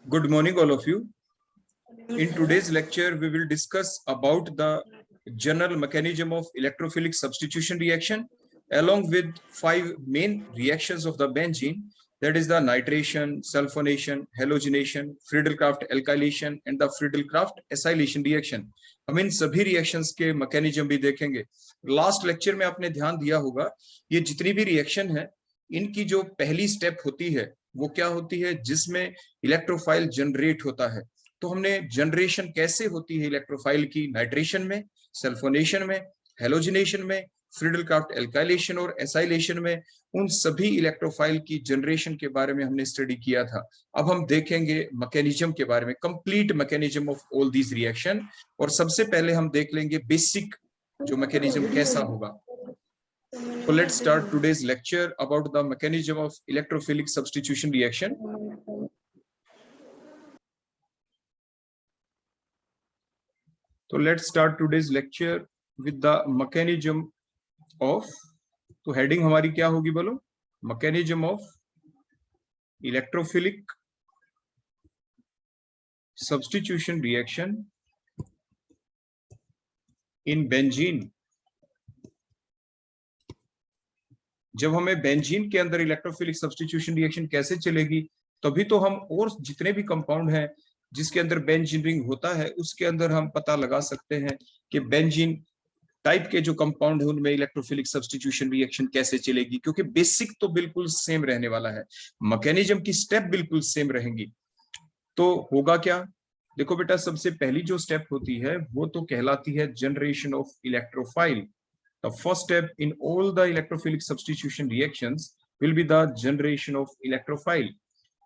Good morning, all of you. In today's lecture, we will discuss about the general mechanism of electrophilic substitution reaction, along with 5 main reactions of the benzene, that is the nitration, sulfonation, halogenation, Friedel-Crafts alkylation and the Friedel-Crafts acylation reaction. हम इन सभी reactions के mechanism भी देखेंगे। Last lecture में आपने ध्यान दिया होगा, ये जितनी भी रिएक्शन है, इनकी जो पहली स्टेप होती है वो क्या होती है, जिसमें इलेक्ट्रोफाइल जनरेट होता है। तो हमने जनरेशन कैसे होती है इलेक्ट्रोफाइल की, नाइट्रेशन में, सल्फोनेशन में, हेलोजिनेशन में, फ्रीडल-क्राफ्ट एल्काइलेशन और एसाइलेशन में, उन सभी इलेक्ट्रोफाइल की जनरेशन के बारे में हमने स्टडी किया था। अब हम देखेंगे मैकेनिज्म के बारे में, complete mechanism of all these reaction. और सबसे पहले हम देख लेंगे बेसिक जो मैकेनिज्म कैसा होगा। So let's start today's lecture about the mechanism of electrophilic substitution reaction. So let's start today's lecture with the mechanism of, तो heading हमारी क्या होगी बोलो, mechanism of electrophilic substitution reaction in benzene. जब हमें बेंजीन के अंदर इलेक्ट्रोफिलिक सब्स्टिट्यूशन रिएक्शन कैसे चलेगी, तभी तो हम और जितने भी कंपाउंड हैं जिसके अंदर बेंजीन रिंग होता है उसके अंदर हम पता लगा सकते हैं कि बेंजीन टाइप के जो कंपाउंड है उनमें इलेक्ट्रोफिलिक सब्स्टिट्यूशन रिएक्शन कैसे चलेगी, क्योंकि बेसिक तो बिल्कुल सेम रहने वाला है, मैकेनिज्म की स्टेप बिल्कुल सेम रहेंगी। तो होगा क्या, देखो बेटा, सबसे पहली जो स्टेप होती है वो तो कहलाती है generation of electrophile. The first step in all the electrophilic substitution reactions will be the generation of electrophile.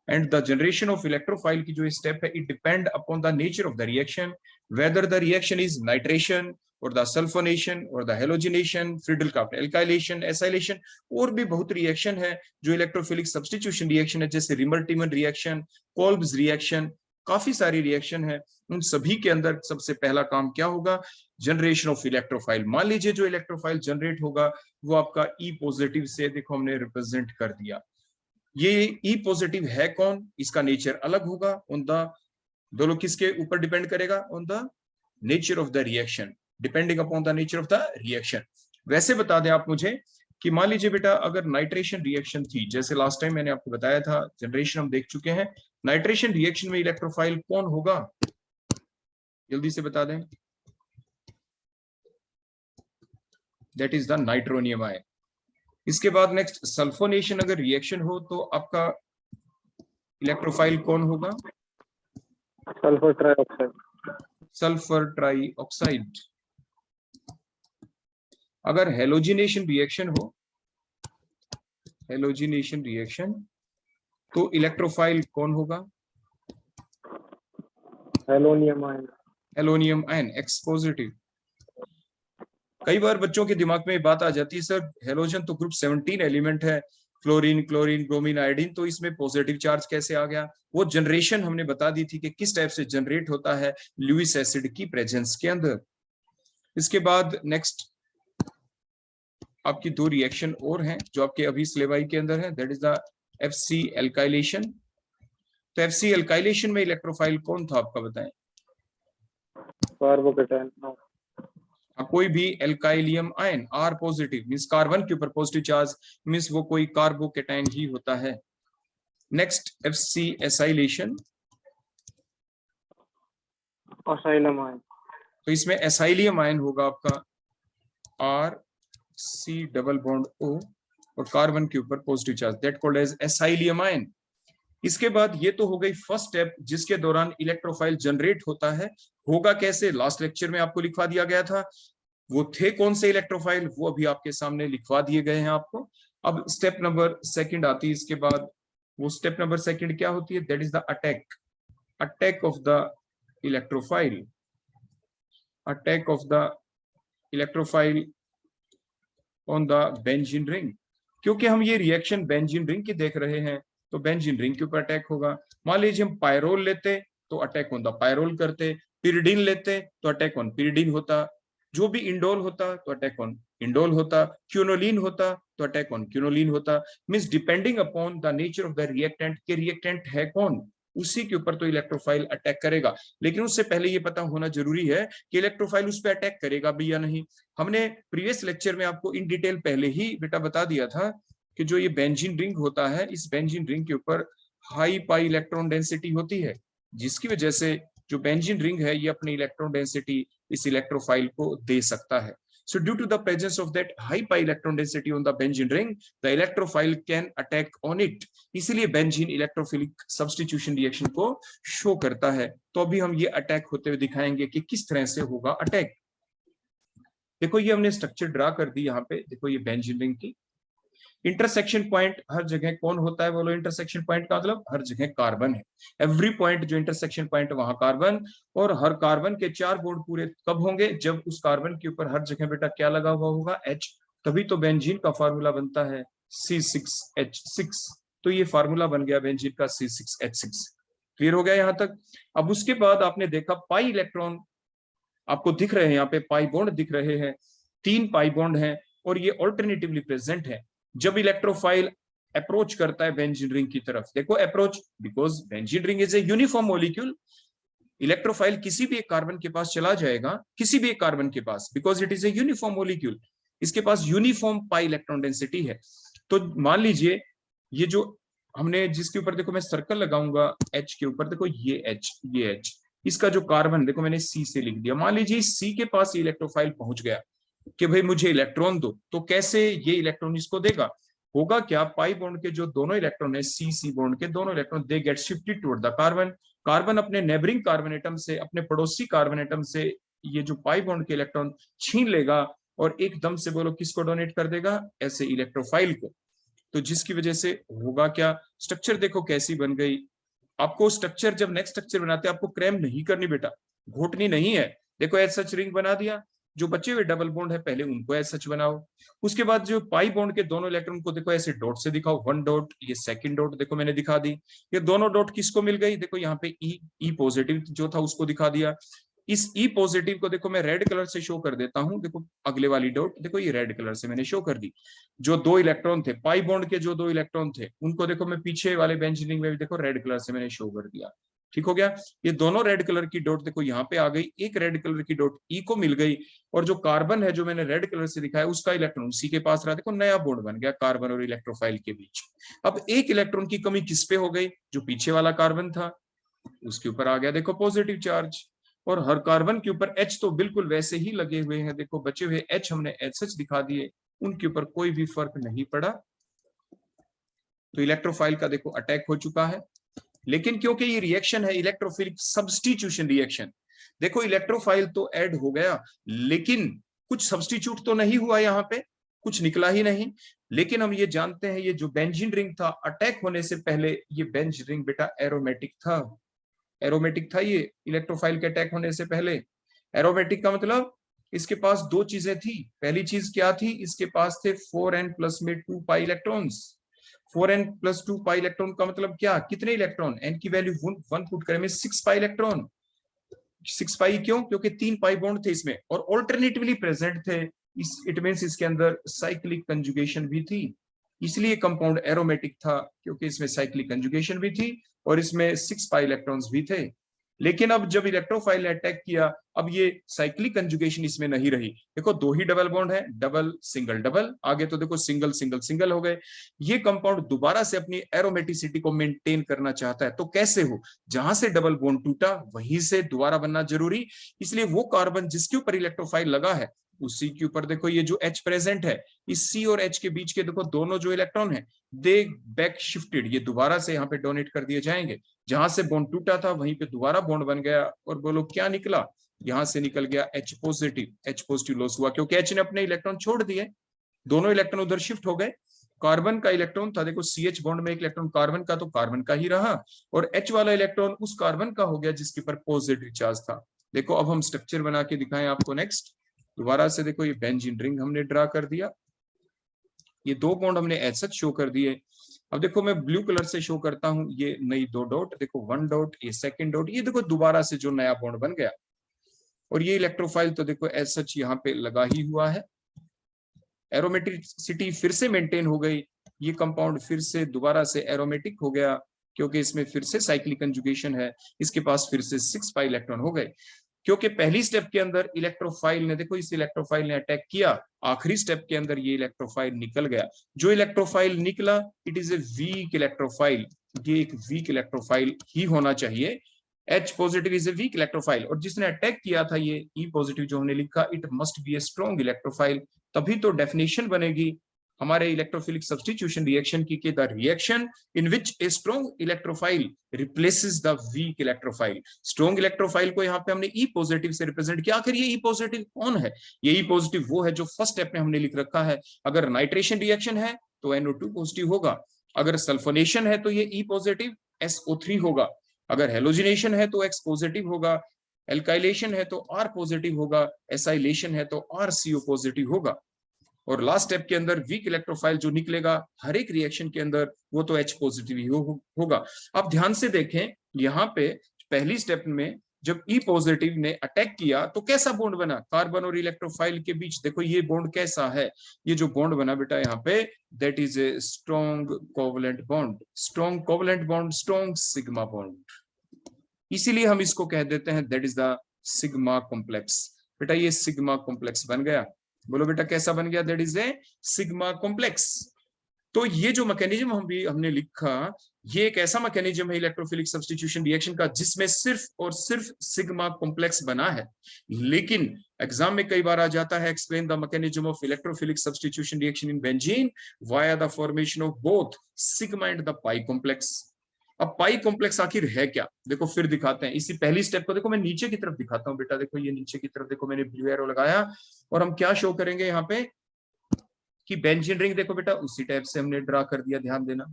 And the generation of electrophile की जो step है, it depend upon the nature of the reaction, whether the reaction is nitration or the sulfonation or the halogenation, Friedel-Crafts alkylation, acylation, और भी बहुत reaction है जो electrophilic substitution reaction है, जैसे रिमर-टिमन रिएक्शन, कोल्ब्स रिएक्शन, काफी सारी रिएक्शन है। उन सभी के अंदर सबसे पहला काम क्या होगा, जनरेशन ऑफ इलेक्ट्रोफाइल। मान लीजिए जो इलेक्ट्रोफाइल जनरेट होगा वो आपका ई पॉजिटिव से, देखो हमने रिप्रेजेंट कर दिया। ये ई पॉजिटिव है कौन, इसका नेचर अलग होगा, ऑन द, दोनों किसके ऊपर डिपेंड करेगा, on the nature of the reaction, depending upon the nature of the reaction. वैसे बता दें आप मुझे कि मान लीजिए बेटा अगर नाइट्रेशन रिएक्शन थी, जैसे लास्ट टाइम मैंने आपको बताया था, जनरेशन हम देख चुके हैं, नाइट्रेशन रिएक्शन में इलेक्ट्रोफाइल कौन होगा, जल्दी से बता दें, that is the nitronium ion. इसके बाद नेक्स्ट सल्फोनेशन अगर रिएक्शन हो तो आपका इलेक्ट्रोफाइल कौन होगा, सल्फर ट्राइऑक्साइड। Sulphur trioxide. अगर हेलोजिनेशन रिएक्शन हो, हेलोजिनेशन रिएक्शन, तो इलेक्ट्रोफाइल कौन होगा, halonium ion. Halonium ion x positive. कई बार बच्चों के दिमाग में बात आ जाती है, सर हेलोजन तो ग्रुप 17 एलिमेंट है, फ्लोरीन, क्लोरीन, ब्रोमीन, आयोडीन, तो इसमें पॉजिटिव चार्ज कैसे आ गया। वो जनरेशन हमने बता दी थी कि किस टाइप से जनरेट होता है, लुईस एसिड की प्रेजेंस के अंदर। इसके बाद नेक्स्ट आपकी 2 रिएक्शन और हैं जो आपके अभी सिलेबाई के अंदर है, that is the FC alkylation. तो एफसी एल्काइलेशन में इलेक्ट्रोफाइल कौन था आपका, बताएं। कार्बोकेटायन, कोई भी alkylium ion R positive means carbon के ऊपर पॉजिटिव चार्ज, मींस वो कोई कार्बोकेटायन ही होता है। Next FC acylation, acylium ion. तो इसमें एसाइलियम आयन होगा आपका R C double bond O और कार्बन के ऊपर positive charge, that called as acylium ion. इसके बाद ये तो हो गई फर्स्ट स्टेप जिसके दौरान इलेक्ट्रोफाइल जनरेट होता है। होगा कैसे, लास्ट लेक्चर में आपको लिखवा दिया गया था, वो थे कौन से इलेक्ट्रोफाइल, वो अभी आपके सामने लिखवा दिए गए हैं आपको। अब स्टेप नंबर सेकंड आती है इसके बाद, वो स्टेप नंबर सेकंड क्या होती है, that is the attack, attack of the electrophile, attack of the electrophile on the benzene ring. क्योंकि हम ये रिएक्शन बेंजीन रिंग की देख रहे हैं तो बेंजीन रिंग के ऊपर अटैक होगा। मान लीजिए हम पायरोल लेते तो अटैक ऑन द पायरोल करते, पिरिडीन लेते तो अटैक ऑन पिरिडीन होता, जो भी इंडोल होता तो अटैक ऑन इंडोल होता, क्यूनोलिन होता तो अटैक ऑन क्विनोलिन होता। Means depending upon the nature of the reactant, के रिएक्टेंट है कौन, उसी के ऊपर तो इलेक्ट्रोफाइल अटैक करेगा। लेकिन उससे पहले ये पता होना जरूरी है कि इलेक्ट्रोफाइल उस पर अटैक करेगा भी या नहीं। हमने प्रीवियस लेक्चर में आपको इन डिटेल पहले ही बेटा बता दिया था कि जो ये बेंजीन रिंग होता है, इस बेंजीन रिंग के ऊपर हाई पाई इलेक्ट्रॉन डेंसिटी होती है, जिसकी वजह से जो बेंजीन रिंग है ये अपनी इलेक्ट्रॉन डेंसिटी इस इलेक्ट्रोफाइल को दे सकता है। So due to the presence of that high pi electron density on the benzene ring, the electrophile can attack on it. इसलिए बेंजीन इलेक्ट्रोफिलिक सब्स्टिट्यूशन रिएक्शन को शो करता है। तो अभी हम ये अटैक होते हुए दिखाएंगे कि किस तरह से होगा अटैक। देखो ये हमने स्ट्रक्चर ड्रा कर दी यहाँ पे, देखो ये बेंजीन रिंग की इंटरसेक्शन पॉइंट हर जगह कौन होता है, बोलो इंटरसेक्शन पॉइंट का मतलब हर जगह कार्बन है। एवरी पॉइंट जो इंटरसेक्शन पॉइंट वहां कार्बन, और हर कार्बन के 4 बॉन्ड पूरे कब होंगे, जब उस कार्बन के ऊपर हर जगह बेटा क्या लगा हुआ होगा, H। तभी तो बेंजीन का फार्मूला बनता है C6H6। तो ये फार्मूला बन गया बेंजीन का C6H6। क्लियर हो गया यहां तक। अब उसके बाद आपने देखा पाई इलेक्ट्रॉन आपको दिख रहे हैं, यहाँ पे पाई बॉन्ड दिख रहे हैं, 3 पाई बॉन्ड हैं और ये ऑल्टरनेटिवली प्रेजेंट है जब इलेक्ट्रोफाइल अप्रोच करता है बेंजीन रिंग की तरफ। देखो approach, because benzene ring is a uniform molecule. Electrophile किसी भी एक कार्बन के पास चला जाएगा, किसी भी एक कार्बन के पास, because it is a uniform molecule, इसके पास यूनिफॉर्म पाई इलेक्ट्रॉन डेंसिटी है। तो मान लीजिए ये जो हमने जिसके ऊपर देखो मैं सर्कल लगाऊंगा H के ऊपर, देखो ये H, इसका जो कार्बन देखो मैंने C से लिख दिया। मान लीजिए C के पास इलेक्ट्रोफाइल पहुंच गया कि भाई मुझे इलेक्ट्रॉन दो, तो कैसे ये इलेक्ट्रॉन इसको देगा, होगा क्या, पाई बॉन्ड के जो दोनों इलेक्ट्रॉन है, C बॉन्ड के दोनों electron they get shifted toward the carbon. Carbon अपने नेबरिंग कार्बन एटम से, अपने पड़ोसी कार्बन एटम से ये जो पाई बॉन्ड के इलेक्ट्रॉन छीन लेगा और एकदम से बोलो किसको डोनेट कर देगा, ऐसे इलेक्ट्रोफाइल को। तो जिसकी वजह से होगा क्या, स्ट्रक्चर देखो कैसी बन गई। आपको स्ट्रक्चर जब नेक्स्ट स्ट्रक्चर बनाते हैं आपको क्रैम नहीं करनी बेटा, घोटनी नहीं है। देखो एज सच रिंग बना दिया, जो बचे हुए डबल बॉन्ड है पहले उनको एज सच बनाओ। उसके बाद जो पाई बॉन्ड के दोनों इलेक्ट्रॉन को देखो ऐसे डॉट से दिखाओ, 1 डॉट, ये सेकंड डॉट देखो मैंने दिखा दी। ये दोनों डॉट किसको मिल गई, देखो यहाँ पे ई पॉजिटिव जो था उसको दिखा दिया। इस ई पॉजिटिव को देखो मैं रेड कलर से शो कर देता हूं, देखो अगले वाली डॉट देखो ये रेड कलर से मैंने शो कर दी। जो 2 इलेक्ट्रॉन थे पाई बॉन्ड के, जो 2 इलेक्ट्रॉन थे उनको देखो मैं पीछे वाले बेंजीन में भी देखो रेड कलर से मैंने शो कर दिया। ठीक हो गया। ये दोनों रेड कलर की डॉट देखो यहाँ पे आ गई, एक रेड कलर की डॉट ई को मिल गई, और जो कार्बन है जो मैंने रेड कलर से दिखाया उसका इलेक्ट्रॉन उसी के पास रहा, देखो नया बॉन्ड बन गया कार्बन और इलेक्ट्रोफाइल के बीच। अब एक इलेक्ट्रॉन की कमी किस पे हो गई, जो पीछे वाला कार्बन था उसके ऊपर आ गया देखो पॉजिटिव चार्ज, और हर कार्बन के ऊपर H तो बिल्कुल वैसे ही लगे हुए हैं, देखो बचे हुए H हमने एच दिखा दिए, उनके ऊपर कोई भी फर्क नहीं पड़ा। तो इलेक्ट्रोफाइल का देखो अटैक हो चुका है। लेकिन क्योंकि ये रिएक्शन है इलेक्ट्रोफिलिक सब्स्टिट्यूशन रिएक्शन, देखो इलेक्ट्रोफाइल तो ऐड हो गया लेकिन कुछ सब्स्टिट्यूट तो नहीं हुआ, यहाँ पे कुछ निकला ही नहीं। लेकिन हम ये जानते हैं ये जो बेंजीन रिंग था अटैक होने से पहले ये बेंजीन रिंग बेटा एरोमेटिक था, एरोमेटिक था ये इलेक्ट्रोफाइल के अटैक होने से पहले। एरोमेटिक का मतलब इसके पास 2 चीजें थी। पहली चीज क्या थी, इसके पास थे 4n प्लस में 2 pi electrons. 4n plus 2 pi electron का मतलब क्या, कितने इलेक्ट्रॉन, n की वैल्यू 1 पुट करें में 6 पाई इलेक्ट्रॉन। 6 पाई क्यों, क्योंकि 3 पाई बॉन्ड थे इसमें और ऑल्टरनेटिवली प्रेजेंट थे। इट मींस इसके अंदर साइक्लिक कंजुगेशन भी थी, इसलिए कंपाउंड एरोमेटिक था, क्योंकि इसमें साइक्लिक कंजुगेशन भी थी और इसमें 6 पाई इलेक्ट्रॉन्स भी थे। लेकिन अब जब इलेक्ट्रोफाइल ने अटैक किया, अब ये साइक्लिक कंजुगेशन इसमें नहीं रही। देखो 2 ही डबल बॉन्ड है, डबल सिंगल डबल, आगे तो देखो सिंगल सिंगल सिंगल हो गए। ये कंपाउंड दोबारा से अपनी एरोमेटिसिटी को मेंटेन करना चाहता है, तो कैसे हो, जहां से डबल बॉन्ड टूटा वहीं से दोबारा बनना जरूरी। इसलिए वो कार्बन जिसके ऊपर इलेक्ट्रोफाइल लगा है उसी के ऊपर देखो ये जो H प्रेजेंट है, इस C और H के बीच के देखो दोनों जो इलेक्ट्रॉन है दे बैक शिफ्टेड, ये दोबारा से यहाँ पे डोनेट कर दिए जाएंगे। जहां से बॉन्ड टूटा था वहीं पे दोबारा बॉन्ड बन गया, और बोलो क्या निकला, यहाँ से निकल गया H पॉजिटिव लॉस हुआ, क्योंकि H ने अपने इलेक्ट्रॉन छोड़ दिए, दोनों इलेक्ट्रॉन उधर शिफ्ट हो गए। कार्बन का इलेक्ट्रॉन था देखो CH बॉन्ड में एक इलेक्ट्रॉन कार्बन का, तो कार्बन का ही रहा, और H वाला इलेक्ट्रॉन उस कार्बन का हो गया जिसके ऊपर पॉजिटिव चार्ज था। देखो अब हम स्ट्रक्चर बना के दिखाएं आपको नेक्स्ट। दोबारा से देखो ये बेंजीन रिंग हमने ड्रा कर दिया, ये 2 बॉन्ड हमने ऐसे शो कर दिए। अब देखो मैं ब्लू कलर से शो करता हूं, ये नई 2 डॉट, देखो 1 डॉट, ये सेकंड डॉट, ये देखो दोबारा से जो नया बॉन्ड बन गया। और ये इलेक्ट्रोफाइल तो देखो एज सच यहाँ पे लगा ही हुआ है, एरोमेटिसिटी फिर से मेंटेन हो गई, ये कंपाउंड फिर से दोबारा से एरोमेटिक हो गया क्योंकि इसमें फिर से साइक्लिक कंजुगेशन है, इसके पास फिर से 6 पाई इलेक्ट्रॉन हो गए। क्योंकि पहली स्टेप के अंदर इलेक्ट्रोफाइल ने, देखो इस इलेक्ट्रोफाइल ने अटैक किया, आखिरी स्टेप के अंदर ये इलेक्ट्रोफाइल निकल गया। जो इलेक्ट्रोफाइल निकला it is a weak electrophile, ये एक वीक इलेक्ट्रोफाइल ही होना चाहिए। H positive is a weak electrophile, और जिसने अटैक किया था ये E पॉजिटिव जो हमने लिखा, it must be a strong electrophile. तभी तो डेफिनेशन बनेगी हमारे इलेक्ट्रोफिलिक सब्स्टिट्यूशन रिएक्शन की, the reaction in which a strong electrophile replaces the weak electrophile. Strong electrophile को यहाँ पे हमने E पॉजिटिव से रिप्रेजेंट किया। आखिर ये E पॉजिटिव कौन है? ये E पॉजिटिव वो है जो फर्स्ट स्टेप में हमने लिख रखा है। अगर नाइट्रेशन रिएक्शन है तो NO2 पॉजिटिव होगा, अगर सल्फोनेशन है तो ये E पॉजिटिव SO3 होगा, अगर हेलोजिनेशन है तो X पॉजिटिव होगा, एल्काइलेशन है तो R पॉजिटिव होगा, एसाइलेशन है तो RCO पॉजिटिव होगा। और लास्ट स्टेप के अंदर वीक इलेक्ट्रोफाइल जो निकलेगा हर एक रिएक्शन के अंदर वो तो H पॉजिटिव ही होगा। आप ध्यान से देखें यहाँ पे पहली स्टेप में जब E पॉजिटिव ने अटैक किया तो कैसा बॉन्ड बना कार्बन और इलेक्ट्रोफाइल के बीच? देखो ये बॉन्ड कैसा है, ये जो बॉन्ड बना बेटा यहाँ पे, that is a strong covalent bond, strong covalent bond, strong sigma bond. इसीलिए हम इसको कह देते हैं that is the sigma complex. बेटा ये सिग्मा कॉम्प्लेक्स बन गया, बोलो बेटा कैसा बन गया? That is a sigma complex. तो ये जो मैकेनिज्म हमने लिखा, ये एक ऐसा मैकेनिज्म है इलेक्ट्रोफिलिक सब्स्टिट्यूशन रिएक्शन का जिसमें सिर्फ और सिर्फ सिग्मा कॉम्प्लेक्स बना है। लेकिन एग्जाम में कई बार आ जाता है explain the mechanism of electrophilic substitution reaction in benzene via the formation of both sigma and the pi complex. अब पाई कॉम्प्लेक्स आखिर है क्या? देखो फिर दिखाते हैं इसी पहली स्टेप को। देखो मैं नीचे की तरफ दिखाता हूं बेटा, देखो ये नीचे की तरफ, देखो मैंने ब्लू एरो लगाया और हम क्या शो करेंगे यहाँ पे कि बेंजीन रिंग, देखो बेटा उसी टाइप से हमने ड्रा कर दिया, ध्यान देना।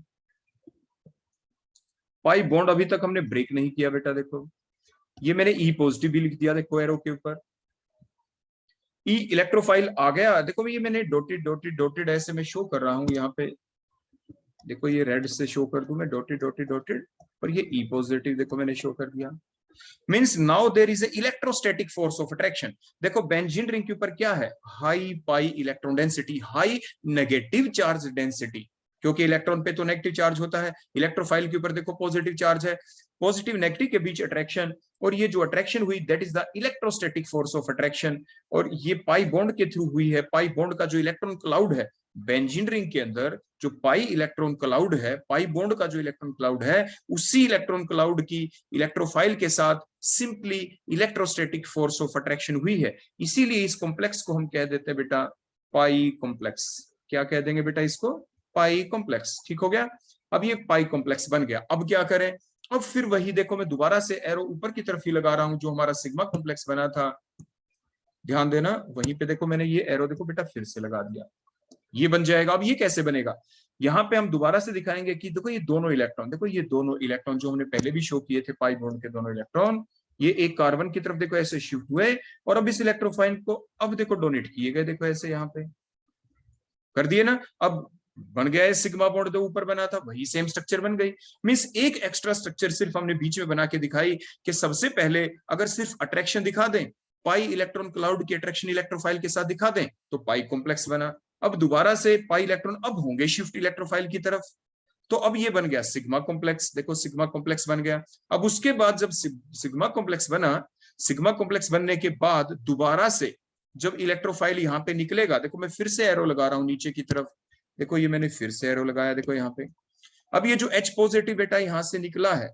पाई बॉन्ड अभी तक हमने ब्रेक नहीं किया बेटा, देखो ये मैंने E पॉजिटिव भी लिख दिया देखो एरो के ऊपर, E इलेक्ट्रोफाइल आ गया। देखो ये मैंने डॉटेड डॉटेड डॉटेड ऐसे में शो कर रहा हूं यहाँ पे, देखो ये रेड से शो कर दूं मैं डॉटेड डॉटेड डॉटेड, और ये E पॉजिटिव देखो मैंने शो कर दिया। Means now there is a electrostatic force of attraction. देखो बेंजीन रिंग के ऊपर क्या है? High pi electron density, high negative charge density, क्योंकि इलेक्ट्रॉन पे तो नेगेटिव चार्ज होता है, इलेक्ट्रोफाइल के ऊपर देखो पॉजिटिव चार्ज है, पॉजिटिव नेगेटिव के बीच अट्रैक्शन, और ये जो अट्रैक्शन हुई that is the electrostatic force of attraction, और ये पाई बॉन्ड के थ्रू हुई है। पाई बॉन्ड का जो इलेक्ट्रॉन क्लाउड है बेंजीन रिंग के अंदर, जो पाई इलेक्ट्रॉन क्लाउड है, पाई बॉन्ड का जो इलेक्ट्रॉन क्लाउड है, उसी इलेक्ट्रॉन क्लाउड की इलेक्ट्रोफाइल के साथ simply electrostatic force of attraction हुई है। इसीलिए इस कॉम्प्लेक्स को हम कह देते हैं बेटा पाई कॉम्प्लेक्स। क्या कह देंगे बेटा इसको? पाई कॉम्प्लेक्स। ठीक हो गया। अब ये पाई कॉम्प्लेक्स बन गया। अब क्या करें? अब फिर वही देखो मैं दोबारा से एरो ऊपर की तरफ ही लगा रहा हूं जो हमारा सिग्मा कॉम्प्लेक्स बना था, ध्यान देना वहीं पे देखो मैंने ये एरो देखो बेटा फिर से लगा दिया, ये बन जाएगा। अब ये कैसे बनेगा? यहाँ पे हम दोबारा से दिखाएंगे कि देखो ये दोनों इलेक्ट्रॉन, देखो ये दोनों इलेक्ट्रॉन जो हमने पहले भी शो किए थे पाई बॉन्ड के दोनों इलेक्ट्रॉन, ये एक कार्बन की तरफ देखो ऐसे शिफ्ट हुए और अब इस इलेक्ट्रोफाइल को अब देखो डोनेट किए गए, देखो ऐसे यहाँ पे कर दिए ना। अब बन गया है सिग्मा बॉन्ड जो ऊपर बना था वही सेम स्ट्रक्चर बन गई। मींस एक एक्स्ट्रा स्ट्रक्चर सिर्फ हमने बीच में बना के दिखाई कि सबसे पहले अगर सिर्फ अट्रैक्शन दिखा दें, पाई इलेक्ट्रॉन क्लाउड की अट्रैक्शन इलेक्ट्रोफाइल के साथ दिखा दें तो पाई कॉम्प्लेक्स बना। अब दोबारा से पाई इलेक्ट्रॉन अब होंगे शिफ्ट इलेक्ट्रोफाइल की तरफ, तो अब ये बन गया सिग्मा कॉम्प्लेक्स, देखो सिग्मा कॉम्प्लेक्स बन गया। अब उसके बाद जब सिग्मा कॉम्प्लेक्स बना, सिग्मा कॉम्प्लेक्स बनने के बाद दोबारा से जब इलेक्ट्रोफाइल यहाँ पे निकलेगा, देखो मैं फिर से एरो लगा रहा हूं नीचे की तरफ, देखो ये मैंने फिर से एरो लगाया देखो यहाँ पे। अब ये जो H पॉजिटिव बेटा यहाँ से निकला है,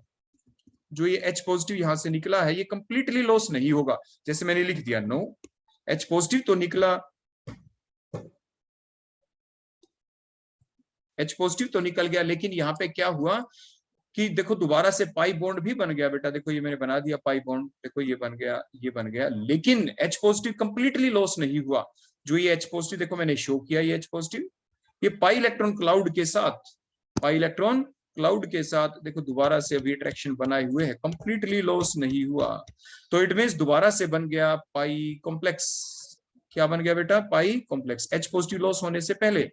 जो ये H पॉजिटिव यहाँ से निकला है, ये कंप्लीटली लॉस नहीं होगा। जैसे मैंने लिख दिया नो, H पॉजिटिव तो निकला, H पॉजिटिव तो निकल गया, लेकिन यहाँ पे क्या हुआ कि देखो दोबारा से पाई बॉन्ड भी बन गया बेटा, देखो ये मैंने बना दिया पाई बॉन्ड, देखो ये बन गया, ये बन गया, लेकिन H पॉजिटिव कंप्लीटली लॉस नहीं हुआ। जो ये H पॉजिटिव देखो मैंने शो किया, ये H पॉजिटिव ये पाई इलेक्ट्रॉन क्लाउड के साथ, पाई इलेक्ट्रॉन क्लाउड के साथ देखो दोबारा से अभी अट्रैक्शन बनाए हुए है, कंप्लीटली लॉस नहीं हुआ। तो इट मींस दोबारा से बन गया पाई कॉम्प्लेक्स। क्या बन गया बेटा? पाई कॉम्प्लेक्स, H पॉजिटिव लॉस होने से पहले।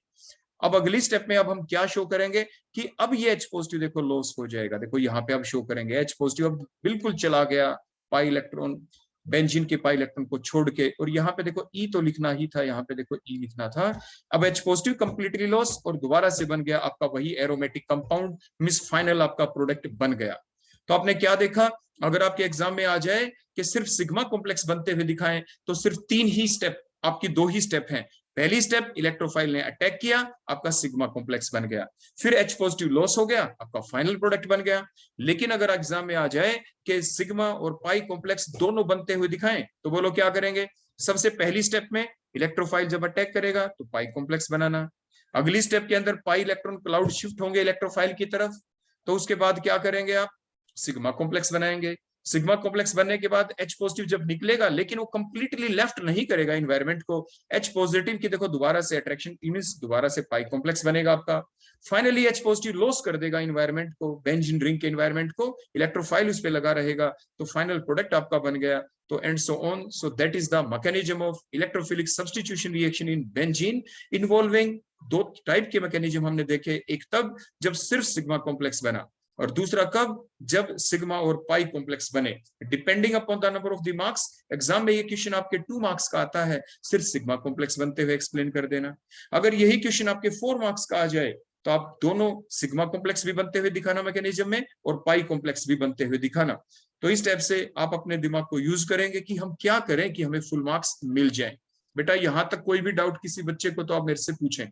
अब अगली स्टेप में अब हम क्या शो करेंगे कि अब ये H पॉजिटिव देखो लॉस हो जाएगा, देखो यहाँ पे अब शो करेंगे H पॉजिटिव अब बिल्कुल चला गया, पाई इलेक्ट्रॉन बेंजीन के पाई इलेक्ट्रॉन को छोड़ के, और यहाँ पे देखो ई तो लिखना ही था, यहाँ पे देखो ई लिखना था। अब H पॉजिटिव कंप्लीटली लॉस और दोबारा से बन गया आपका वही एरोमेटिक कंपाउंड, मिस फाइनल आपका प्रोडक्ट बन गया। तो आपने क्या देखा, अगर आपके एग्जाम में आ जाए कि सिर्फ सिग्मा कॉम्प्लेक्स बनते हुए दिखाएं तो सिर्फ 3 ही स्टेप, आपकी 2 ही स्टेप हैं। पहली स्टेप इलेक्ट्रोफाइल ने अटैक किया, आपका सिग्मा कॉम्प्लेक्स बन गया, फिर H पॉजिटिव लॉस हो गया, आपका फाइनल प्रोडक्ट बन गया। लेकिन अगर एग्जाम में आ जाए कि सिग्मा और पाई कॉम्प्लेक्स दोनों बनते हुए दिखाएं तो बोलो क्या करेंगे। सबसे पहली स्टेप में इलेक्ट्रोफाइल जब अटैक करेगा तो पाई कॉम्प्लेक्स बनाना, अगली स्टेप के अंदर पाई इलेक्ट्रॉन क्लाउड शिफ्ट होंगे इलेक्ट्रोफाइल की तरफ, तो उसके बाद क्या करेंगे आप, सिग्मा कॉम्प्लेक्स बनाएंगे। सिग्मा कॉम्प्लेक्स बनने के बाद H पॉजिटिव जब निकलेगा, लेकिन वो कंप्लीटली लेफ्ट नहीं करेगा एनवायरनमेंट को, H पॉजिटिव की देखो दोबारा से अट्रैक्शन मींस दोबारा से पाई कॉम्प्लेक्स बनेगा आपका। फाइनली H पॉजिटिव लॉस कर देगा एनवायरनमेंट को, बेंजीन रिंग के एनवायरनमेंट को, इलेक्ट्रोफाइल उस पे लगा रहेगा, तो फाइनल प्रोडक्ट आपका बन गया। तो and so on, so that is the mechanism of electrophilic substitution reaction in benzene, involving 2 type के मैकेनिज्म हमने देखे, एक तब जब सिर्फ सिग्मा कॉम्प्लेक्स बना, और दूसरा कब, जब सिग्मा और पाई कॉम्प्लेक्स बने। Depending upon the number of the marks, exam में ये क्वेश्चन आपके 2 मार्क्स का आता है, सिर्फ सिग्मा कॉम्प्लेक्स बनते हुए एक्सप्लेन कर देना। अगर यही क्वेश्चन आपके 4 मार्क्स का आ जाए तो आप दोनों सिग्मा कॉम्प्लेक्स भी बनते हुए दिखाना मैकेनिज्म में, और पाई कॉम्प्लेक्स भी बनते हुए दिखाना। तो इस टाइप से आप अपने दिमाग को यूज करेंगे कि हम क्या करें कि हमें फुल मार्क्स मिल जाए। बेटा यहां तक कोई भी डाउट किसी बच्चे को तो आप मेरे से पूछें।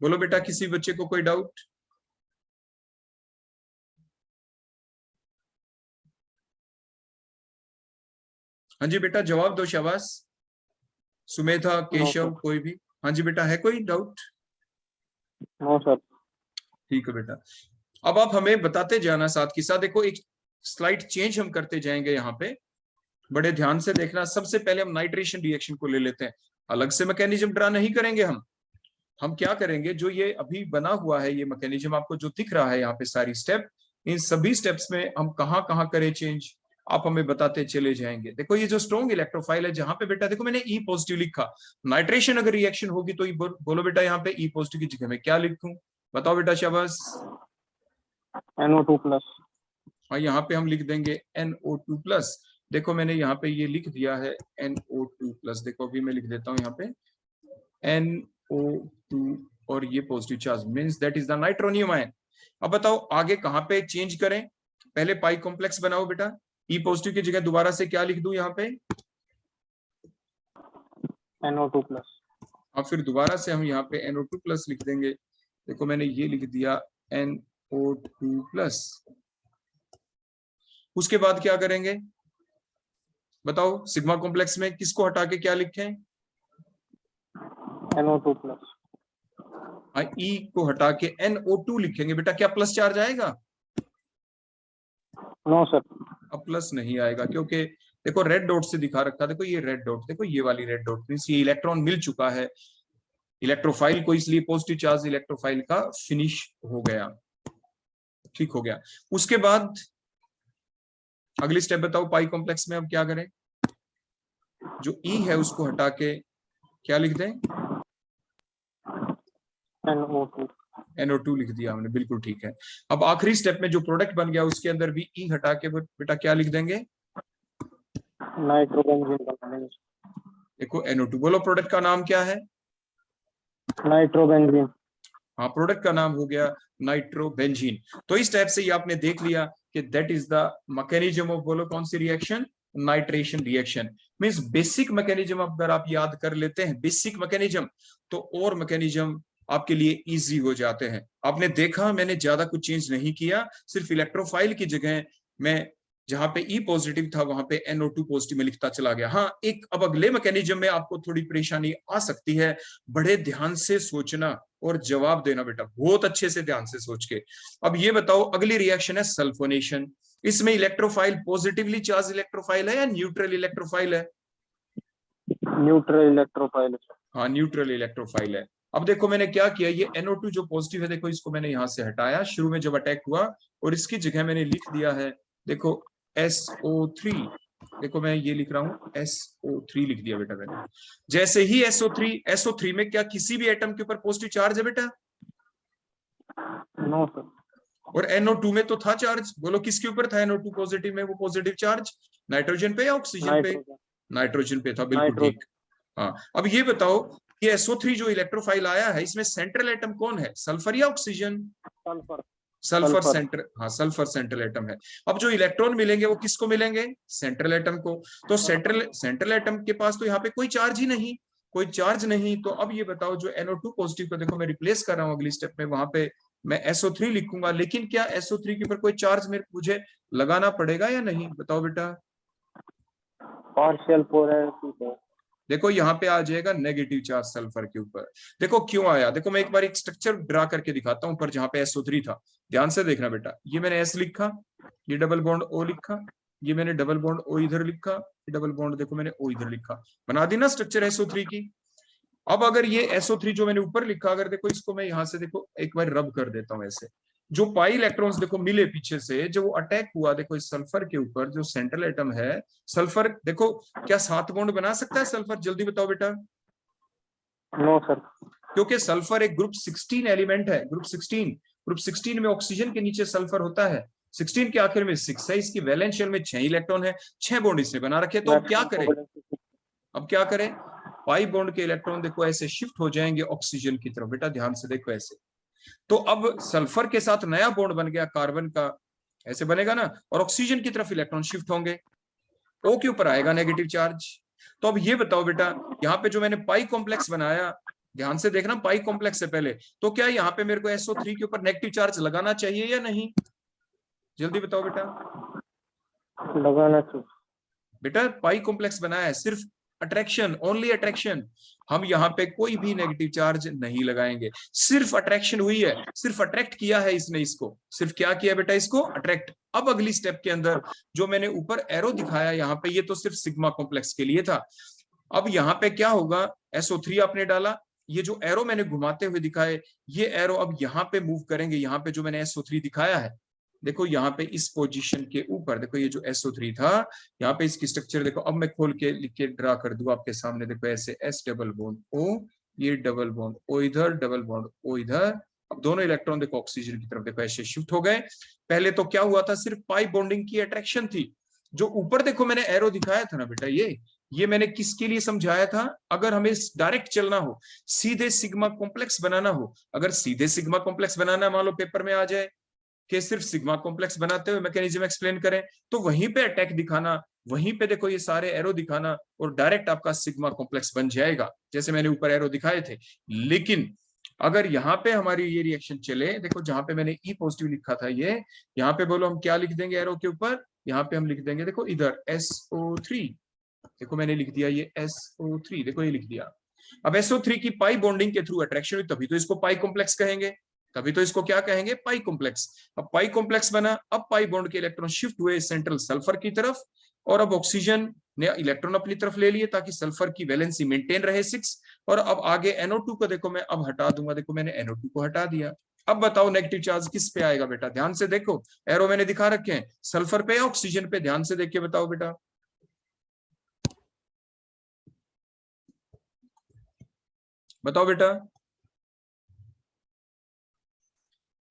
बोलो बेटा, किसी बच्चे को कोई डाउट? हाँ जी बेटा जवाब दो, शाबाश। सुमेधा, केशव, कोई भी? हाँ जी बेटा, है कोई डाउट? No sir. ठीक है बेटा, अब आप हमें बताते जाना साथ के साथ। देखो एक स्लाइड चेंज हम करते जाएंगे यहाँ पे, बड़े ध्यान से देखना। सबसे पहले हम नाइट्रेशन रिएक्शन को ले लेते हैं, अलग से मैकेनिज्म ड्रा नहीं करेंगे हम क्या करेंगे, जो ये अभी बना हुआ है ये मैकेनिज्म आपको जो दिख रहा है यहाँ पे सारी स्टेप, इन सभी स्टेप्स में हम कहाँ कहाँ करें चेंज, आप हमें बताते चले जाएंगे। देखो ये जो स्ट्रॉन्ग इलेक्ट्रोफाइल है, जहां पे बेटा देखो मैंने ई पॉजिटिव लिखा, नाइट्रेशन अगर रिएक्शन होगी तो बोलो बेटा यहाँ पे ई पॉजिटिव की जगह में क्या लिखूं, बताओ बेटा शाबाश। NO2+। हाँ यहाँ पे हम लिख देंगे NO2+। देखो मैंने यहाँ पे ये लिख दिया है NO2+। देखो अभी मैं लिख देता हूँ यहाँ पे NO2 और ये positive charge means that is the nitronium ion. अब बताओ आगे कहाँ पे चेंज करें, पहले पाई कॉम्प्लेक्स बनाओ बेटा, ई पॉजिटिव की जगह दोबारा से क्या लिख दूं यहाँ पे, NO2+। अब फिर दोबारा से हम यहाँ पे NO2+ लिख देंगे। देखो मैंने ये लिख दिया NO2+। उसके बाद क्या करेंगे बताओ, सिग्मा कॉम्प्लेक्स में किसको हटा के क्या लिखें, NO2+। ई को हटा के NO2 लिखेंगे बेटा, क्या प्लस चार्ज आएगा? No sir. अब प्लस नहीं आएगा, क्योंकि देखो रेड डॉट से दिखा रखा, देखो ये रेड डॉट, देखो ये वाली रेड डॉट मींस ये इलेक्ट्रॉन मिल चुका है इलेक्ट्रोफाइल को, इसलिए पॉजिटिव चार्ज इलेक्ट्रोफाइल का फिनिश हो गया, ठीक हो गया। उसके बाद अगली स्टेप बताओ, पाई कॉम्प्लेक्स में अब क्या करें, जो ई है उसको हटा के क्या लिख दें, NO2। NO2 लिख दिया हमने, बिल्कुल ठीक है। अब आखिरी स्टेप में जो प्रोडक्ट बन गया उसके अंदर भी ई हटा के बेटा क्या लिख देंगे, नाइट्रोबेंजीन बना देंगे। देखो NO2, बोलो प्रोडक्ट का नाम क्या है, नाइट्रोबेंजीन। हाँ प्रोडक्ट का नाम हो गया नाइट्रोबेंजीन। तो इस टाइप से ये आपने देख लिया कि that is the mechanism of, बोलो कौन सी reaction, nitration reaction. Means basic mechanism अगर आप याद कर लेते हैं बेसिक मैकेनिज्म, तो और मैकेनिज्म आपके लिए इजी हो जाते हैं। आपने देखा मैंने ज्यादा कुछ चेंज नहीं किया, सिर्फ इलेक्ट्रोफाइल की जगह मैं जहां पे ई पॉजिटिव था वहां पे NO2 पॉजिटिव में लिखता चला गया। हाँ एक अब अगले मैकेनिज्म में आपको थोड़ी परेशानी आ सकती है, बड़े ध्यान से सोचना और जवाब देना बेटा, बहुत अच्छे से ध्यान से सोच के। अब ये बताओ अगली रिएक्शन है सल्फोनेशन, इसमें इलेक्ट्रोफाइल पॉजिटिवली चार्ज इलेक्ट्रोफाइल है या न्यूट्रल इलेक्ट्रोफाइल है, न्यूट्रल इलेक्ट्रोफाइल। हाँ न्यूट्रल इलेक्ट्रोफाइल है। अब देखो मैंने क्या किया, ये NO2 जो पॉजिटिव है देखो इसको मैंने यहां से हटाया शुरू में जब अटैक हुआ, और इसकी जगह मैंने लिख दिया है देखो SO3। देखो मैं ये लिख रहा हूँ SO3 लिख दिया बेटा मैंने। जैसे ही SO3 में क्या किसी भी एटम के ऊपर पॉजिटिव चार्ज है बेटा, नो सर। और NO2 में तो था चार्ज, बोलो किसके ऊपर था NO2 पॉजिटिव में, वो पॉजिटिव चार्ज नाइट्रोजन पे या ऑक्सीजन पे? नाइट्रोजन। नाइट्रोजन पे था, बिल्कुल नाइट्रोजन। ठीक। हाँ, अब ये बताओ ये SO3 जो इलेक्ट्रोफाइल आया है, इसमें सेंट्रल एटम कौन है, सल्फर या oxygen? Sulphur. Sulphur sulphur. Centre, हाँ सल्फर सेंट्रल एटम है। अब जो इलेक्ट्रॉन मिलेंगे वो किसको मिलेंगे, सेंट्रल एटम को। तो सेंट्रल एटम के पास तो यहाँ पे कोई चार्ज ही नहीं, कोई चार्ज नहीं। तो अब ये बताओ जो NO2 पॉजिटिव को देखो मैं रिप्लेस कर रहा हूँ अगली स्टेप में, वहां पे मैं SO3 लिखूंगा, लेकिन क्या SO3 के ऊपर कोई चार्ज मुझे लगाना पड़ेगा या नहीं, बताओ बेटा? पार्शियल पोलैरिटी है। देखो यहाँ पे आ जाएगा नेगेटिव चार्ज सल्फर के ऊपर। देखो क्यों आया, देखो मैं एक बार एक स्ट्रक्चर ड्रा करके दिखाता हूँ पर जहाँ पे SO3 था, ध्यान से देखना बेटा। ये मैंने S लिखा, ये डबल बॉन्ड O लिखा, ये मैंने डबल बॉन्ड O इधर लिखा, ये डबल बॉन्ड देखो मैंने O इधर लिखा, बना दी ना स्ट्रक्चर SO3 की। अब अगर ये SO3 जो मैंने ऊपर लिखा, अगर देखो इसको मैं यहाँ से देखो एक बार रब कर देता हूँ ऐसे, जो पाई इलेक्ट्रॉन्स देखो मिले पीछे से, जो वो अटैक हुआ देखो इस सल्फर के ऊपर, जो सेंट्रल एटम है सल्फर, देखो क्या 7 बॉन्ड बना सकता है सल्फर, जल्दी बताओ बेटा? No sir. क्योंकि सल्फर एक ग्रुप 16 एलिमेंट है, ग्रुप 16 में ऑक्सीजन के नीचे सल्फर होता है, 16 के आखिर में 6 है, इसकी वैलेंस शेल में 6 इलेक्ट्रॉन है, 6 बॉन्ड इसने बना रखे। तो अब क्या करें, अब क्या करें, पाई बॉन्ड के इलेक्ट्रॉन देखो ऐसे शिफ्ट हो जाएंगे ऑक्सीजन की तरफ, बेटा ध्यान से देखो ऐसे। तो अब सल्फर के साथ नया बॉन्ड बन गया कार्बन का, ऐसे बनेगा ना, और ऑक्सीजन की तरफ इलेक्ट्रॉन शिफ्ट होंगे, O के ऊपर आएगा नेगेटिव चार्ज। तो अब ये बताओ बेटा, यहाँ पे जो मैंने पाई कॉम्प्लेक्स बनाया, ध्यान से देखना पाई कॉम्प्लेक्स से पहले, तो क्या यहाँ पे मेरे को SO3 के ऊपर नेगेटिव चार्ज लगाना चाहिए या नहीं, जल्दी बताओ बेटा? लगाना चाहिए। बेटा पाई कॉम्प्लेक्स बनाया है, सिर्फ अट्रैक्शन, ओनली अट्रैक्शन, हम यहाँ पे कोई भी नेगेटिव चार्ज नहीं लगाएंगे, सिर्फ अट्रैक्शन हुई है, सिर्फ अट्रैक्ट किया है इसने इसको, सिर्फ क्या किया बेटा, इसको अट्रैक्ट। अब अगली स्टेप के अंदर जो मैंने ऊपर एरो दिखाया यहाँ पे, ये तो सिर्फ सिग्मा कॉम्प्लेक्स के लिए था। अब यहाँ पे क्या होगा, SO3 आपने डाला, ये जो एरो मैंने घुमाते हुए दिखाए, ये एरो अब यहाँ पे मूव करेंगे, यहाँ पे जो मैंने SO3 दिखाया है, देखो यहाँ पे इस पोजीशन के ऊपर, देखो ये जो SO3 था, यहाँ पे इसकी स्ट्रक्चर देखो, अब मैं खोल के लिख के ड्रा कर दूं आपके सामने, देखो ऐसे S डबल बॉन्ड O, ये डबल बॉन्ड O इधर, डबल बॉन्ड O इधर। अब दोनों इलेक्ट्रॉन देखो ऑक्सीजन की तरफ देखो ऐसे शिफ्ट हो गए। पहले तो क्या हुआ था, सिर्फ पाई बॉन्डिंग की अट्रैक्शन थी। जो ऊपर देखो मैंने एरो दिखाया था ना बेटा, ये मैंने किसके लिए समझाया था, अगर हमें डायरेक्ट चलना हो, सीधे सिग्मा कॉम्प्लेक्स बनाना हो, अगर सीधे सिग्मा कॉम्प्लेक्स बनाना मान लो पेपर में आ जाए कि सिर्फ सिग्मा कॉम्प्लेक्स बनाते हुए मैकेनिज्म एक्सप्लेन करें, तो वहीं पे अटैक दिखाना, वहीं पे देखो ये सारे एरो दिखाना, और डायरेक्ट आपका सिग्मा कॉम्प्लेक्स बन जाएगा जैसे मैंने ऊपर एरो दिखाए थे। लेकिन अगर यहाँ पे हमारी ये रिएक्शन चले, देखो जहां पे मैंने E पॉजिटिव लिखा था, ये यहाँ पे बोलो हम क्या लिख देंगे एरो के ऊपर, यहाँ पे हम लिख देंगे देखो इधर SO3, देखो मैंने लिख दिया ये SO3, देखो ये लिख दिया। अब SO3 की पाई बॉन्डिंग के थ्रू अट्रैक्शन हुई, तभी तो इसको पाई कॉम्प्लेक्स कहेंगे, तभी तो इसको क्या कहेंगे, पाई कॉम्प्लेक्स। अब पाई कॉम्प्लेक्स बना, अब पाई बॉन्ड के इलेक्ट्रॉन शिफ्ट हुए सेंट्रल सल्फर की तरफ, और अब ऑक्सीजन ने इलेक्ट्रॉन अपनी तरफ ले लिए ताकि सल्फर की वैलेंसी मेंटेन रहे 6। और अब आगे NO2 को देखो मैं अब हटा दूंगा, देखो मैंने NO2 को हटा दिया। अब बताओ नेगेटिव चार्ज किस पे आएगा बेटा, ध्यान से देखो, एरो मैंने दिखा रखे हैं, सल्फर पे या ऑक्सीजन पे, ध्यान से देख के बताओ बेटा? बताओ बेटा।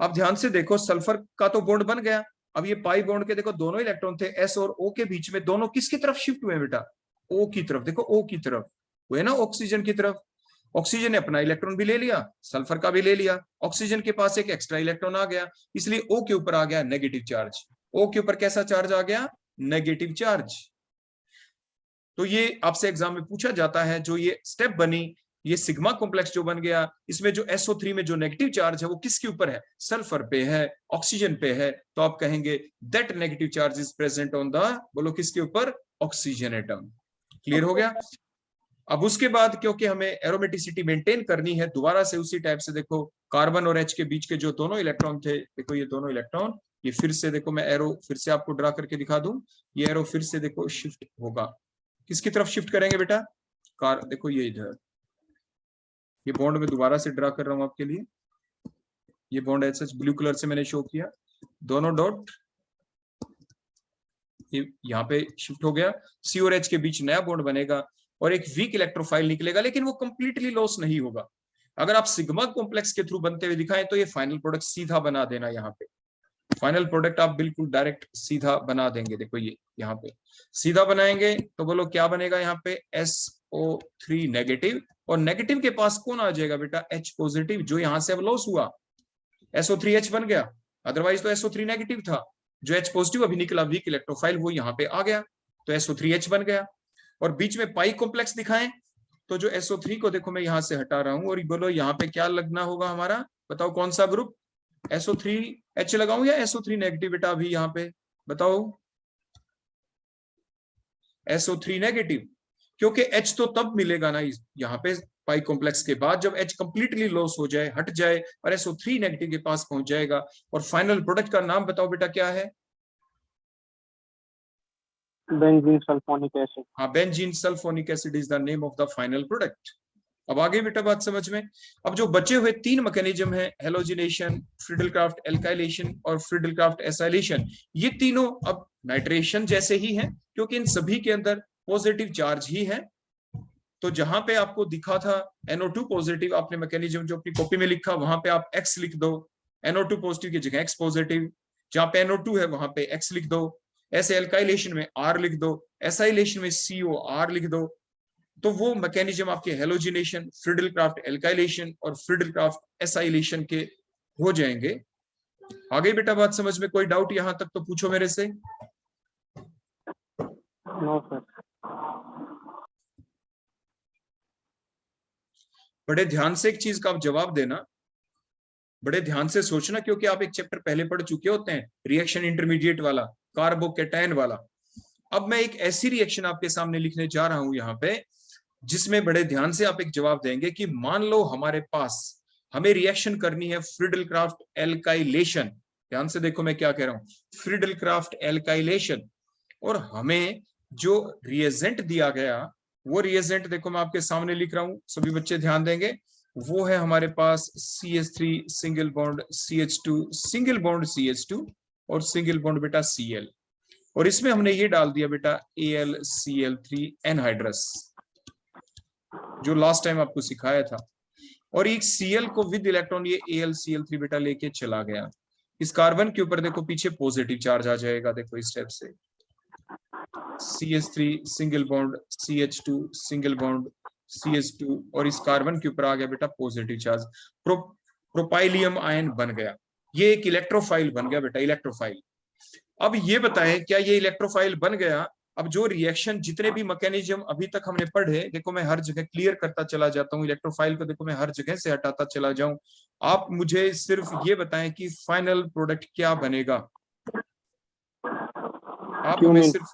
अब ध्यान से देखो, सल्फर का तो बॉन्ड बन गया, अब ये पाई बॉन्ड के देखो दोनों इलेक्ट्रॉन थे S और O के बीच में, दोनों किसकी तरफ शिफ्ट हुए बेटा, O की तरफ, देखो O की तरफ हुए ना, ऑक्सीजन की तरफ। ऑक्सीजन ने अपना इलेक्ट्रॉन भी ले लिया, सल्फर का भी ले लिया, ऑक्सीजन के पास एक एक्स्ट्रा इलेक्ट्रॉन आ गया, इसलिए O के ऊपर आ गया नेगेटिव चार्ज। O के ऊपर कैसा चार्ज आ गया, नेगेटिव चार्ज। तो ये आपसे एग्जाम में पूछा जाता है, जो ये स्टेप बनी, ये सिग्मा कॉम्प्लेक्स जो बन गया, इसमें जो SO3 में जो नेगेटिव चार्ज है वो किसके ऊपर है, सल्फर पे है, ऑक्सीजन पे है, तो आप कहेंगे that negative charge is present on the, बोलो किसके ऊपर, ऑक्सीजन एटम। क्लियर हो गया? अब उसके बाद क्योंकि हमें एरोमेटिसिटी मेंटेन करनी है, दोबारा से उसी टाइप से देखो, कार्बन और H के बीच के जो दोनों इलेक्ट्रॉन थे, देखो ये दोनों इलेक्ट्रॉन, ये फिर से देखो मैं एरो फिर से आपको ड्रा करके दिखा दूं, ये एरो फिर से देखो शिफ्ट होगा, किसकी तरफ शिफ्ट करेंगे बेटा, देखो ये इधर, ये बॉन्ड में दोबारा से ड्रा कर रहा हूं आपके लिए, ये बॉन्ड ऐसे ब्लू कलर से मैंने शो किया, दोनों डॉट यहाँ पे शिफ्ट हो गया, C और H के बीच नया बॉन्ड बनेगा और एक वीक इलेक्ट्रोफाइल निकलेगा, लेकिन वो कंप्लीटली लॉस नहीं होगा। अगर आप सिग्मा कॉम्प्लेक्स के थ्रू बनते हुए दिखाएं तो ये फाइनल प्रोडक्ट सीधा बना देना यहाँ पे, फाइनल प्रोडक्ट आप बिल्कुल डायरेक्ट सीधा बना देंगे। देखो ये यहाँ पे सीधा बनाएंगे तो बोलो क्या बनेगा यहाँ पे, SO3 नेगेटिव, और नेगेटिव के पास कौन आ जाएगा बेटा, H पॉजिटिव, जो यहाँ से अब लॉस हुआ SO3H बन गया, अदरवाइज तो SO3 नेगेटिव था, जो H पॉजिटिव अभी निकला वीक इलेक्ट्रोफाइल वो यहाँ पे आ गया तो SO3H बन गया। और बीच में पाई कॉम्प्लेक्स दिखाएं तो जो SO3 को देखो मैं यहाँ से हटा रहा हूं, और बोलो यहाँ पे क्या लगना होगा हमारा, बताओ कौन सा ग्रुप, SO3H लगाऊं या SO3 नेगेटिव बेटा, अभी यहाँ पे बताओ, SO3 नेगेटिव, क्योंकि H तो तब मिलेगा ना यहाँ पे पाई कॉम्प्लेक्स के बाद जब H कंप्लीटली लॉस हो जाए, हट जाए और SO3 नेगेटिव के पास पहुंच जाएगा। और फाइनल प्रोडक्ट का नाम बताओ बेटा क्या है, बेंजीन सल्फोनिक एसिड। हाँ, benzene sulphonic acid is the name of the final product. अब आगे बेटा बात समझ में। अब जो बचे हुए 3 मैकेनिज्म है, हेलोजिनेशन, फ्रिडल-क्राफ्ट एल्काइलेशन और फ्रिडल-क्राफ्ट एसाइलेशन, ये तीनों अब नाइट्रेशन जैसे ही हैं, क्योंकि इन सभी के अंदर पॉजिटिव चार्ज ही है। तो जहां पे आपको दिखा था NO2 पॉजिटिव, आपने मैकेनिज्म जो अपनी कॉपी में लिखा वहां पे आप X लिख दो, NO2 पॉजिटिव की जगह X पॉजिटिव, जहां पे NO2 है वहां पे X लिख दो, ऐसे एल्काइलेशन में R लिख दो, एसाइलेशन में COR लिख दो। तो वो मैकेनिज्म आपके हेलोजिनेशन, फ्रिडल-क्राफ्ट एल्काइलेशन और फ्रिडल-क्राफ्ट एसाइलेशन के हो जाएंगे। आगे बेटा बात समझ में, कोई डाउट यहां तक तो पूछो मेरे से। No sir. बड़े ध्यान से एक चीज का आप जवाब देना, बड़े ध्यान से सोचना, क्योंकि आप एक चैप्टर पहले पढ़ चुके होते हैं, रिएक्शन इंटरमीडिएट वाला, कार्बोकेटायन वाला। अब मैं एक ऐसी रिएक्शन आपके सामने लिखने जा रहा हूं यहाँ पे, जिसमें बड़े ध्यान से आप एक जवाब देंगे कि मान लो हमारे पास, हमें रिएक्शन करनी है फ्रिडल-क्राफ्ट एल्काइलेशन। ध्यान से देखो मैं क्या कह रहा हूं, फ्रिडल-क्राफ्ट एल्काइलेशन, और हमें जो रिएजेंट दिया गया वो रिएजेंट देखो मैं आपके सामने लिख रहा हूं, सभी बच्चे ध्यान देंगे। वो है हमारे पास CH3 single bond CH2 single bond CH2 और सिंगल बॉन्ड बेटा Cl, और इसमें हमने ये डाल दिया बेटा AlCl3 एनहाइड्रस, जो लास्ट टाइम आपको सिखाया था। और एक Cl को विद इलेक्ट्रॉन ये AlCl3 बेटा लेके चला गया। इस कार्बन के ऊपर देखो पीछे पॉजिटिव चार्ज आ जाएगा, देखो इस स्टेप से CH3 single bond CH2 single bond CH2, और इस कार्बन के ऊपर आ गया बेटा पॉजिटिव चार्ज, प्रोपाइलियम आयन बन गया। ये एक इलेक्ट्रोफाइल बन गया बेटा, इलेक्ट्रोफाइल। अब ये बताएं क्या ये इलेक्ट्रोफाइल बन गया। अब जो रिएक्शन जितने भी मैकेनिज्म अभी तक हमने पढ़े, देखो मैं हर जगह क्लियर करता चला जाता हूँ, इलेक्ट्रोफाइल को देखो मैं हर जगह से हटाता चला जाऊं। आप मुझे सिर्फ ये बताएं कि फाइनल प्रोडक्ट क्या बनेगा। आप हमें सिर्फ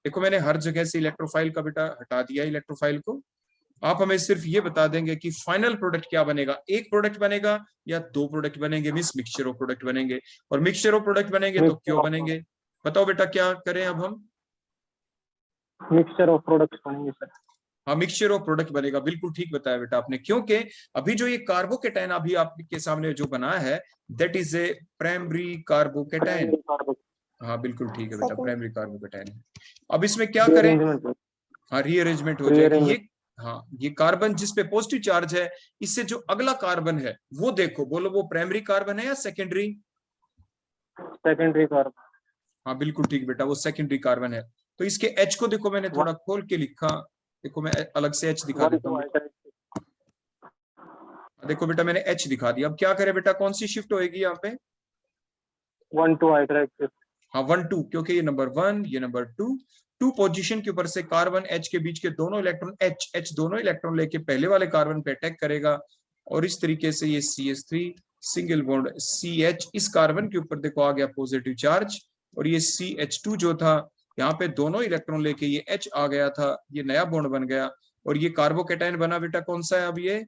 देखो, मैंने हर जगह से इलेक्ट्रोफाइल का बेटा हटा दिया इलेक्ट्रोफाइल को, आप हमें सिर्फ ये बता देंगे कि फाइनल प्रोडक्ट क्या बनेगा, एक प्रोडक्ट बनेगा या 2 प्रोडक्ट बनेंगे, मींस मिक्सचर ऑफ प्रोडक्ट बनेंगे। और मिक्सचर ऑफ प्रोडक्ट बनेंगे तो क्यों बनेंगे, बताओ बेटा क्या करें अब हम, मिक्सचर ऑफ प्रोडक्ट्स बनेंगे सर। हाँ, मिक्सचर ऑफ प्रोडक्ट बनेगा, बिल्कुल ठीक बताया बेटा आपने, क्योंकि अभी जो ये कार्बोकेटायन अभी आपके सामने जो बना है that is a primary carbocation. हाँ बिल्कुल ठीक है बेटा, प्राइमरी कार्बोकेटायन है। अब इसमें क्या करें, हाँ रीअरेंजमेंट हो जाएगी। ये हाँ, ये कार्बन जिस पे पॉजिटिव चार्ज है, इससे जो अगला कार्बन है वो देखो, बोलो वो प्राइमरी कार्बन है या सेकेंडरी, सेकेंडरी कार्बन। हाँ बिल्कुल ठीक बेटा, वो सेकेंडरी कार्बन है। तो इसके H को देखो मैंने थोड़ा खोल के लिखा, देखो मैं अलग से H दिखा देता हूँ। देखो बेटा मैंने H दिखा दिया। अब क्या करे बेटा, कौन सी शिफ्ट होएगी यहाँ पे, 1 2 हाइड्राइड शिफ्ट। हाँ 1 2, क्योंकि ये नंबर 1 ये नंबर 2 पोजीशन के ऊपर से कार्बन H के बीच के दोनों इलेक्ट्रॉन H दोनों इलेक्ट्रॉन लेके पहले वाले कार्बन पे अटैक करेगा, और इस तरीके से ये CH3 सिंगल बॉन्ड CH, इस कार्बन के ऊपर देखो आ गया पॉजिटिव चार्ज, और ये CH2 जो था यहाँ पे दोनों इलेक्ट्रॉन लेके ये H आ गया था, ये नया बॉन्ड बन गया, और ये कार्बोकेटायन बना बेटा कौन सा है अब ये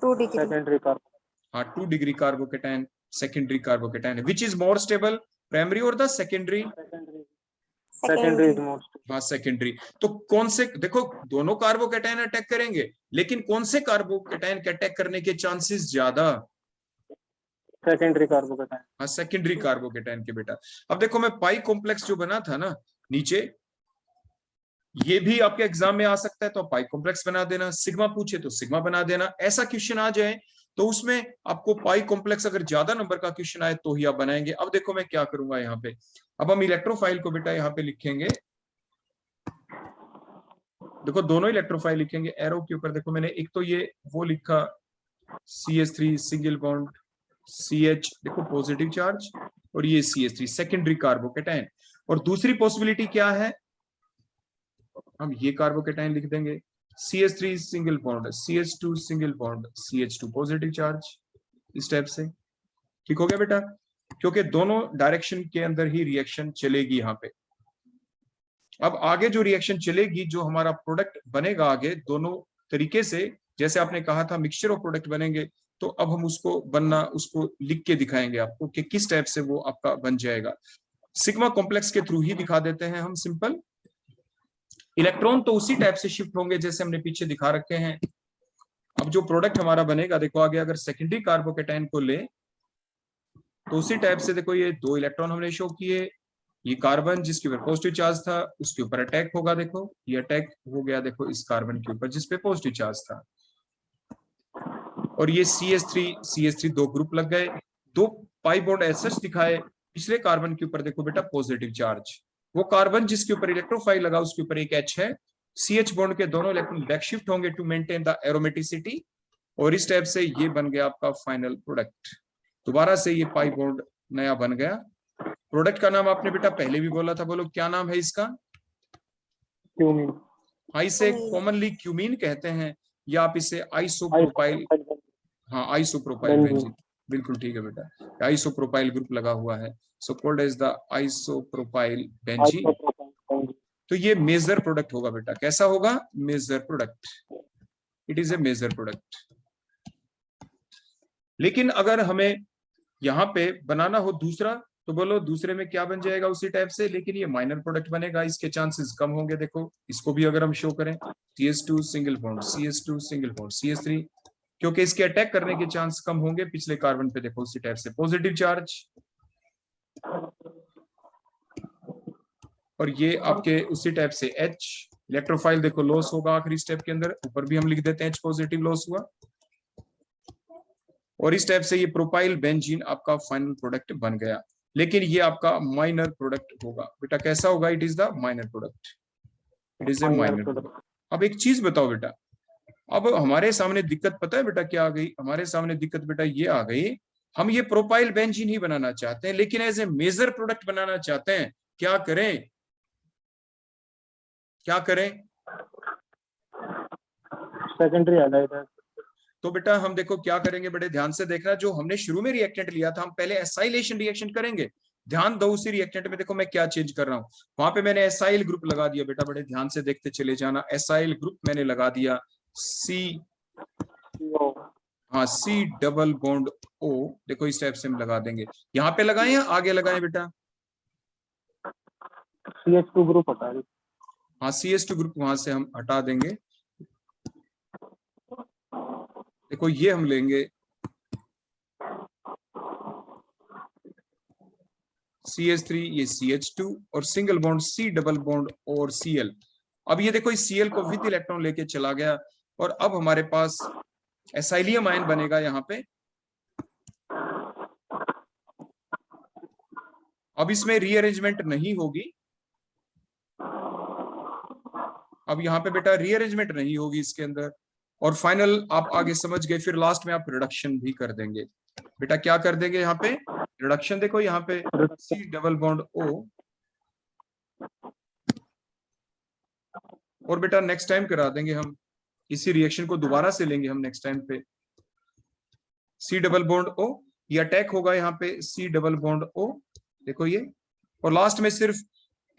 2 डिग्री सेकेंडरी कार्बन। हाँ 2 डिग्री कार्बोकेटायन, सेकेंडरी कार्बोकेटायन है। Which is more stable, primary और the secondary, secondary is most. हाँ सेकेंडरी। तो कौन से, देखो दोनों कार्बोकेटायन अटैक करेंगे, लेकिन कौन से कार्बोकेटायन के अटैक करने के चांसेस ज्यादा, सेकेंडरी कार्बोकेटायन। हाँ सेकेंडरी कार्बोकेटायन के बेटा। अब देखो मैं पाई कॉम्प्लेक्स जो बना था ना नीचे, ये भी आपके एग्जाम में आ सकता है, तो पाई कॉम्प्लेक्स बना देना, सिग्मा पूछे तो सिग्मा बना देना, ऐसा क्वेश्चन आ जाए तो उसमें आपको पाई कॉम्प्लेक्स अगर ज्यादा नंबर का क्वेश्चन आए तो ही आप बनाएंगे। अब देखो मैं क्या करूंगा यहाँ पे, अब हम इलेक्ट्रोफाइल को बेटा यहाँ पे लिखेंगे, देखो दोनों इलेक्ट्रोफाइल लिखेंगे एरो के ऊपर। देखो मैंने एक तो ये वो लिखा CH3 सिंगल बॉन्ड CH, देखो पॉजिटिव चार्ज, और ये CH3 सेकेंडरी कार्बोकेटाइन। और दूसरी पॉसिबिलिटी क्या है, हम ये कार्बोकेटाइन लिख देंगे CH3 single bond CH2 single bond CH2 positive charge, इस टाइप से। ठीक हो गया बेटा, क्योंकि दोनों डायरेक्शन के अंदर ही रिएक्शन चलेगी यहाँ पे। अब आगे जो रिएक्शन चलेगी, जो हमारा प्रोडक्ट बनेगा आगे दोनों तरीके से, जैसे आपने कहा था मिक्सचर ऑफ प्रोडक्ट बनेंगे, तो अब हम उसको लिख के दिखाएंगे आपको कि किस टाइप से वो आपका बन जाएगा। सिग्मा कॉम्प्लेक्स के थ्रू ही दिखा देते हैं हम सिंपल। इलेक्ट्रॉन तो उसी टाइप से शिफ्ट होंगे जैसे हमने पीछे दिखा रखे हैं। अब जो प्रोडक्ट हमारा बनेगा, देखो आगे अगर सेकेंडरी कार्बोकेटाइन को ले तो उसी टाइप से, देखो ये 2 इलेक्ट्रॉन हमने शो किए, ये कार्बन जिसके ऊपर पॉजिटिव चार्ज था उसके ऊपर अटैक होगा, देखो ये अटैक हो गया देखो इस कार्बन के ऊपर जिसपे पॉजिटिव चार्ज था। और ये CH3 2 ग्रुप लग गए, 2 पाई बॉन्ड एसएच दिखाए पिछले कार्बन के ऊपर, देखो बेटा पॉजिटिव चार्ज। वो कार्बन जिसके ऊपर इलेक्ट्रोफाइल लगा उसके ऊपर एक H है, CH बॉन्ड के दोनों इलेक्ट्रॉन बैक शिफ्ट होंगे टू मेंटेन द एरोमेटिसिटी, और इस टाइप से ये बन गया आपका फाइनल प्रोडक्ट। दोबारा से ये पाई बॉन्ड नया बन गया। प्रोडक्ट का नाम आपने बेटा पहले भी बोला था, बोलो क्या नाम है इसका? क्यूमीन। हाँ, इसे कॉमनली क्यूमीन कहते हैं, या आप इसे आइसोप्रोपाइल, हाँ आइसोप्रोपाइल बेंजीन, बिल्कुल ठीक है बेटा, आइसोप्रोपाइल ग्रुप लगा हुआ है, so called as the isopropyl benzene. तो ये मेजर प्रोडक्ट होगा बेटा, कैसा होगा? Major product, it is a major product. लेकिन अगर हमें यहाँ पे बनाना हो दूसरा, तो बोलो दूसरे में क्या बन जाएगा उसी टाइप से, लेकिन ये माइनर प्रोडक्ट बनेगा, इसके चांसेस कम होंगे। देखो इसको भी अगर हम शो करें CH2 single bond CH2 single bond CH3, क्योंकि इसके अटैक करने के चांस कम होंगे पिछले कार्बन पे, देखो उसी टाइप से पॉजिटिव चार्ज। और ये आपके उसी टाइप से H, इलेक्ट्रोफाइल देखो लॉस होगा आखिरी स्टेप के अंदर, ऊपर भी हम लिख देते हैं H पॉजिटिव लॉस हुआ। और इस टाइप से ये प्रोपाइल बेंजीन आपका फाइनल प्रोडक्ट बन गया, लेकिन ये आपका माइनर प्रोडक्ट होगा बेटा। कैसा होगा? It is the minor product, it is A minor product. अब एक चीज बताओ बेटा, अब हमारे सामने दिक्कत पता है बेटा क्या आ गई? हमारे सामने दिक्कत बेटा ये आ गई, हम ये प्रोपाइल बेंजीन ही बनाना चाहते हैं, लेकिन एज ए मेजर प्रोडक्ट बनाना चाहते हैं। क्या करें? क्या करें? Secondary highlighter. तो बेटा हम देखो क्या करेंगे, बड़े ध्यान से देखना, जो हमने शुरू में रिएक्टेंट लिया था, हम पहले एसाइलेशन रिएक्शन करेंगे। ध्यान दो उसी रिएक्टेंट में, देखो मैं क्या चेंज कर रहा हूं, वहां पे मैंने एसाइल ग्रुप लगा दिया बेटा, बड़े ध्यान से देखते चले जाना। एसाइल ग्रुप मैंने लगा दिया हाँ C डबल बॉन्ड O, देखो इस टाइप से हम लगा देंगे। यहाँ पे लगाएं या आगे लगाएं बेटा? CH2 ग्रुप हटा दें। हाँ CH2 ग्रुप वहां से हम हटा देंगे। देखो ये हम लेंगे CH3, ये CH2 और single bond C double bond और Cl। अब ये देखो इस Cl को विद इलेक्ट्रॉन लेके चला गया, और अब हमारे पास एसाइलियम आयन बनेगा यहाँ पे। अब इसमें रीअरेंजमेंट नहीं होगी, अब यहाँ पे बेटा रीअरेंजमेंट नहीं होगी इसके अंदर। और फाइनल आप आगे समझ गए, फिर लास्ट में आप रिडक्शन भी कर देंगे बेटा। क्या कर देंगे यहाँ पे? रिडक्शन। देखो यहाँ पे C डबल बॉन्ड O, और बेटा नेक्स्ट टाइम करा देंगे हम इसी रिएक्शन को, दोबारा से लेंगे हम नेक्स्ट टाइम पे। C डबल बॉन्ड O, ये अटैक होगा यहाँ पे C डबल बॉन्ड O, देखो ये। और लास्ट में सिर्फ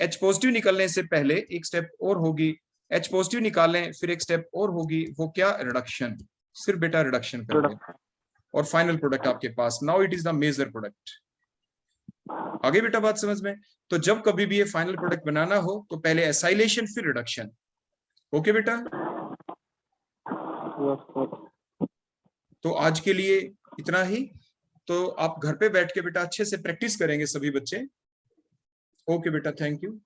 H पॉजिटिव निकलने से पहले एक स्टेप और होगी, H पॉजिटिव निकालें फिर एक स्टेप और होगी, वो क्या? रिडक्शन। सिर्फ बेटा रिडक्शन करेंगे और फाइनल प्रोडक्ट आपके पास। Now it is the major product. आगे बेटा बात समझ में? तो जब कभी भी ये फाइनल प्रोडक्ट बनाना हो तो पहले एसाइलेशन फिर रिडक्शन। ओके बेटा? तो आज के लिए इतना ही। तो आप घर पे बैठ के बेटा अच्छे से प्रैक्टिस करेंगे सभी बच्चे। ओके बेटा, थैंक यू।